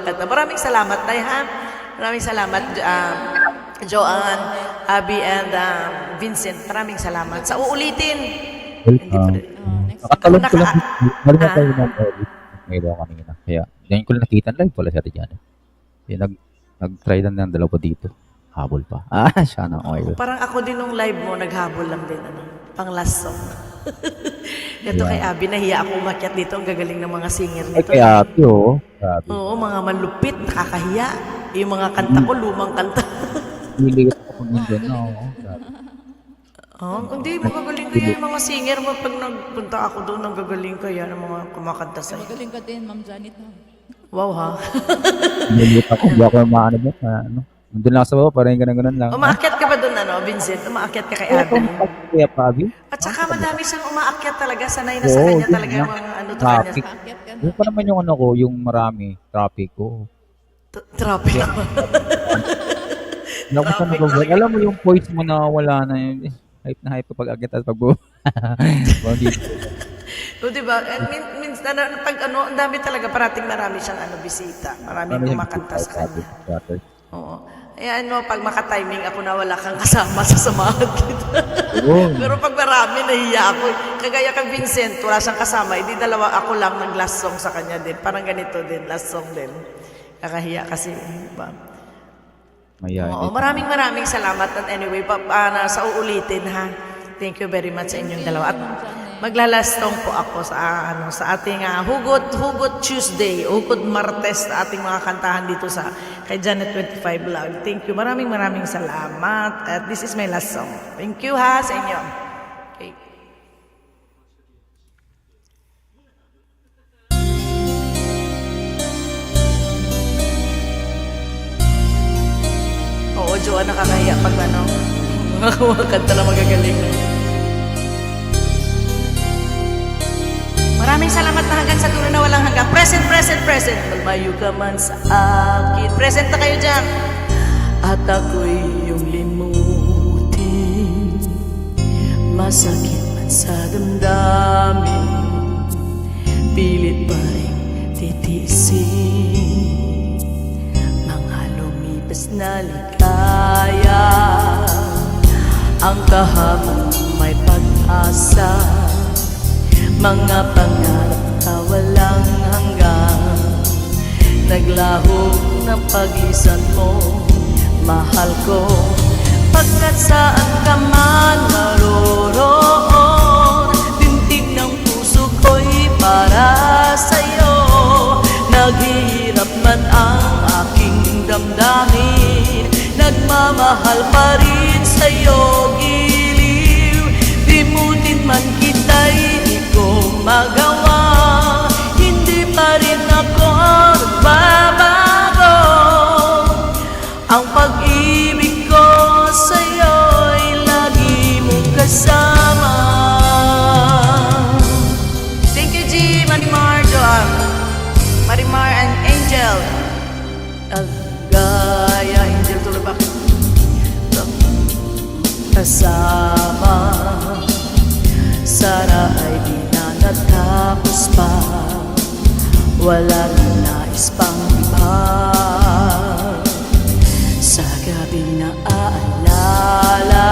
kumakanta. Maraming salamat, Tay, ha? Maraming salamat, Joanne, Abby, and Vincent. Maraming salamat. Sa uulitin. Hindi pa rin. Nakatalon ko lang. Bali na tayo ng ngayon kanina. Kaya, yan ko lang nakita live pala siya dyan. Kaya nag-try lang ng dalawa dito. Habol pa. Siya na okay. Parang ako din nung live mo, naghabol lang din. Pang last song. Ito kay Abby, nahiya ako umakyat dito. Ang gagaling ng mga singer Ay, nito. kaya ate, oh. Grabe. Oo, mga malupit, nakakahiya. Yung mga kanta ko, lumang kanta. Niligat ako nun dyan. Oo, grabe. Hindi, magagaling kaya yung mga singer mo. Pag nagpunta ako doon, ang gagaling kaya ng mga kumakanta sa'yo. Magaling ka din, Ma'am Janet. Wow, ha? Niligat ako. Hindi ako maano ba? Nandun lang sa baba, parang ganun lang. Umaakyat ka ba doon, Vincent? Umaakyat ka kay Abby? Kaya pa, Abby? At saka madami siyang umaakyat talaga. Sanay na sa kanya talaga yung mga ano to kanya. Traffic. Akit ka na. Yung pa naman yung ano ko, yung marami, traffic ko. Traffic. Hindi ako sa nag-work. Alam mo yung voice mo na wala na yun. Hype na hype kapag agad at pagbuo. O, diba? Minsan, pag ano, ang dami talaga, parating marami siyang bisita. Maraming kumakanta sa kanya. Oo. Ayan mo, pag makatiming ako na wala kang kasama sa samahan kita. Pero pag marami, nahiya ako. Kagaya kang Vincent, wala siyang kasama. Hindi dalawa, ako lang nag-last song sa kanya din. Parang ganito din, last song din. Kakahiya kasi, diba? Oo, maraming salamat. At anyway, sa uulitin, ha? Thank you very much sa inyong dalawa. At maglalastong po ako sa ating Hugot Tuesday, Hugot Martes, sa ating mga kantahan dito sa kay Janet 25 Vlog. Thank you. Maraming salamat. At this is my last song. Thank you, ha, sa inyo. Okay. Oo, Joa, nakakahiya pag mga kumakanta na magagaling. Maraming salamat na hanggang sa dulo na walang hanggang. Present. Malmayo ka man sa akin. Present na kayo dyan. At ako'y iyong limutin. Masakit man sa damdamin. Pilit pa rin titiisin. Mga lumipas na ligaya. Ang kahapon may pag-asa. Mga pangarap na walang hanggan. Naglaho ng pag-isan mo, mahal ko. Pagkat saan ka man naroroon, tintig ng puso ko'y para sa'yo. Naghihirap man ang aking damdamin, nagmamahal pa rin sa'yo, giliw. Limutin man kita'y di ko magawa, hindi pa rin ako nagbabago. Ang pag-ibig ko sa'yo'y lagi mong kasama. Thank you, G, Marimar, Joan, Marimar and Angel. Gaya, Angel, tuloy ba? Kasama. Sana ay di na natapos pa. Wala rin nais pang iba. Sa gabi na aalala,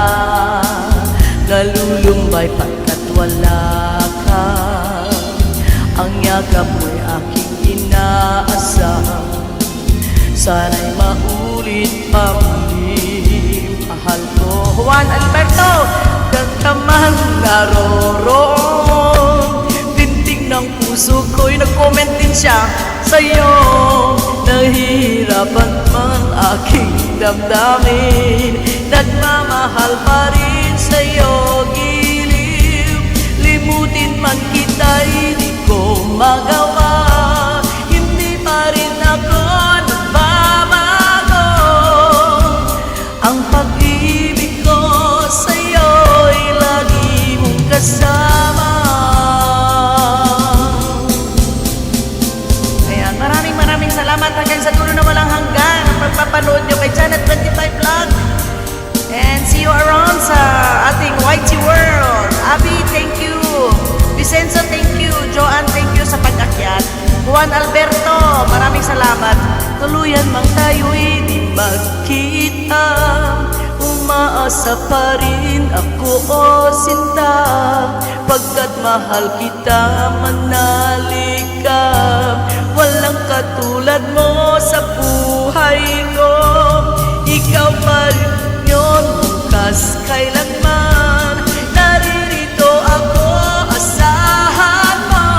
nalulumbay pagkat wala ka. Ang yakap mo'y aking inaasam. Sana'y maulit pa muli, mahal ko. Juan Alberto, man naroroon, tintig ng puso ko'y nag-comment din siya sa'yo. Nahihirapan man aking damdamin, nagmamahal pa rin sa'yo, giliw. Limutin man kita'y di ko magawa, hindi pa rin ako nagbabago. Ang pag-ibig ko sa'yo'y lagi mong kasama. Ayan, maraming salamat hanggang sa dulo na walang hanggan ang pagpapanood nyo kay Janet 25 Vlog. And see you around sa ating YT World. Abby, thank you. Vicenzo, thank you. Joanne, thank you sa pag-akyat. Juan Alberto, maraming salamat. tuluyan mang tayo'y di magkita, umaasa pa rin ako o sinta, pagkat mahal kita manalik ka. Walang katulad mo sa buhay ko, ikaw pa rin yun bukas kailanman. Naririto ako, asahan mo,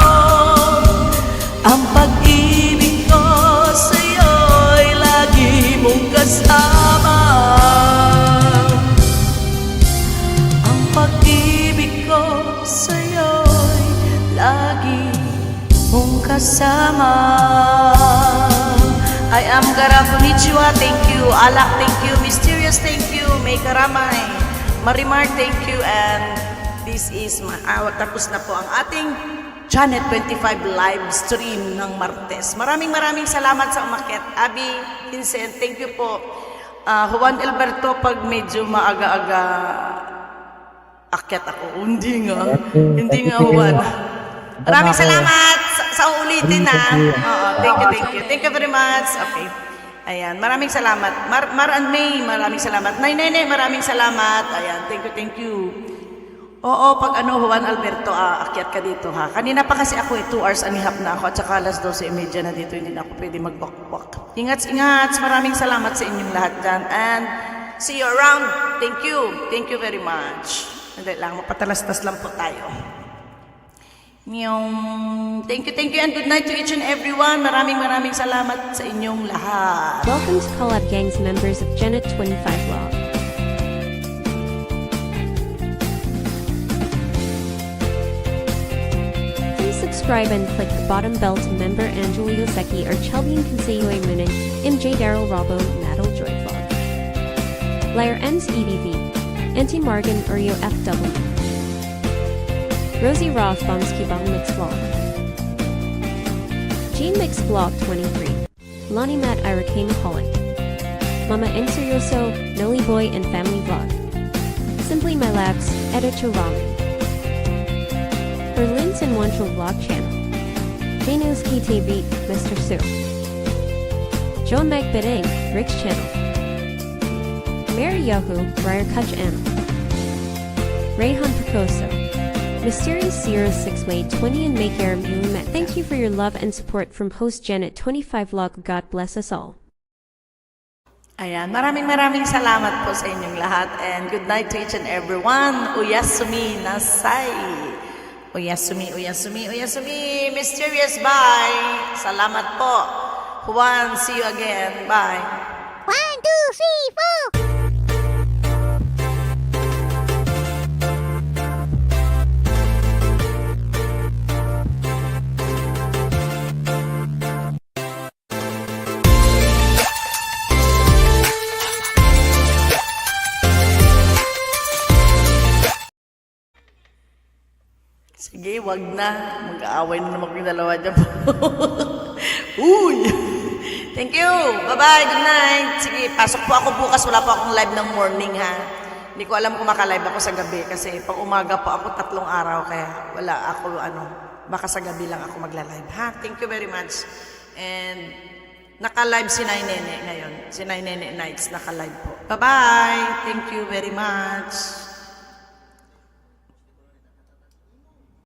ang pag-ibig ko sa'yo'y lagi mong kasama. Ang pag-ibig ko sa'yo'y lagi mong kasama. I am Gara Konnichiwa, thank you. Alak, thank you. Mysterious, thank you. May Karamay. Marimar, thank you. And this is, tapos na po ang ating Janet 25 live stream ng Martes. Maraming salamat sa umakyat. Abby, Vincent, thank you po. Juan Alberto, pag medyo maaga-aga akyat ako. Hindi nga Juan. Maraming salamat sa uulitin na. Oo, thank you. Thank you very much. Okay. Ayan, maraming salamat. Mar and May, maraming salamat. Nene, maraming salamat. Ayan, thank you. Oo, pag Juan Alberto, akyat ka dito ha. Kanina pa kasi ako 2 hours and a half na ako at saka alas 12:30 na dito, hindi na ako pwede mag-walk. Ingat. Maraming salamat sa inyong lahat dyan. And see you around. Thank you. Thank you very much. Hindi lang, mapatalastas lang po tayo. Thank you and good night to each and everyone. Maraming salamat sa inyong lahat. Welcome to Collab Gang's members of Janet 25 Vlog. Please subscribe and click the bottom bell to member Angelio Secchi or Chelbian Consejoy Munich, MJ Daryl Robo, Natal Joy Vlog. Layer N's EDV, Anti Margan Urio FW. Rosie Roth Bomsky Bong Mix Vlog. Jean Mix Vlog 23. Lonnie Matt Iracane Holland. Mama Inserioso, Noli Boy and Family Vlog. Simply My Labs, Editor Ramen. Berlin's and Wonchul Vlog Channel. Janos KTV, Mr. Sue. Joan Meg Bidang, Rick's Channel. Mary Yahoo, Briar Kutch M. Rayhan Picoso. Mysterious 06 20 and Make Air Mulimet. Thank you for your love and support from host Janet 25 Vlog. God bless us all. Ayan, maraming salamat po sa inyong lahat and good night to each and everyone. Uyasumi nasai. Uyasumi. Mysterious, bye. Salamat po. Juan, see you again. Bye. 1, 2, 3, 4. Sige, wag na. Mag-aaway na naman yung dalawa dyan. Uy! Thank you! Bye-bye! Good night! Sige, pasok po ako bukas. Wala po akong live ng morning, ha? Hindi ko alam kung makalive ako sa gabi kasi pag umaga po ako 3 araw kaya wala ako, baka sa gabi lang ako magla-live, ha? Thank you very much. And naka-live si Nay Nene ngayon. Si Nay Nene Nights naka-live po. Bye-bye! Thank you very much!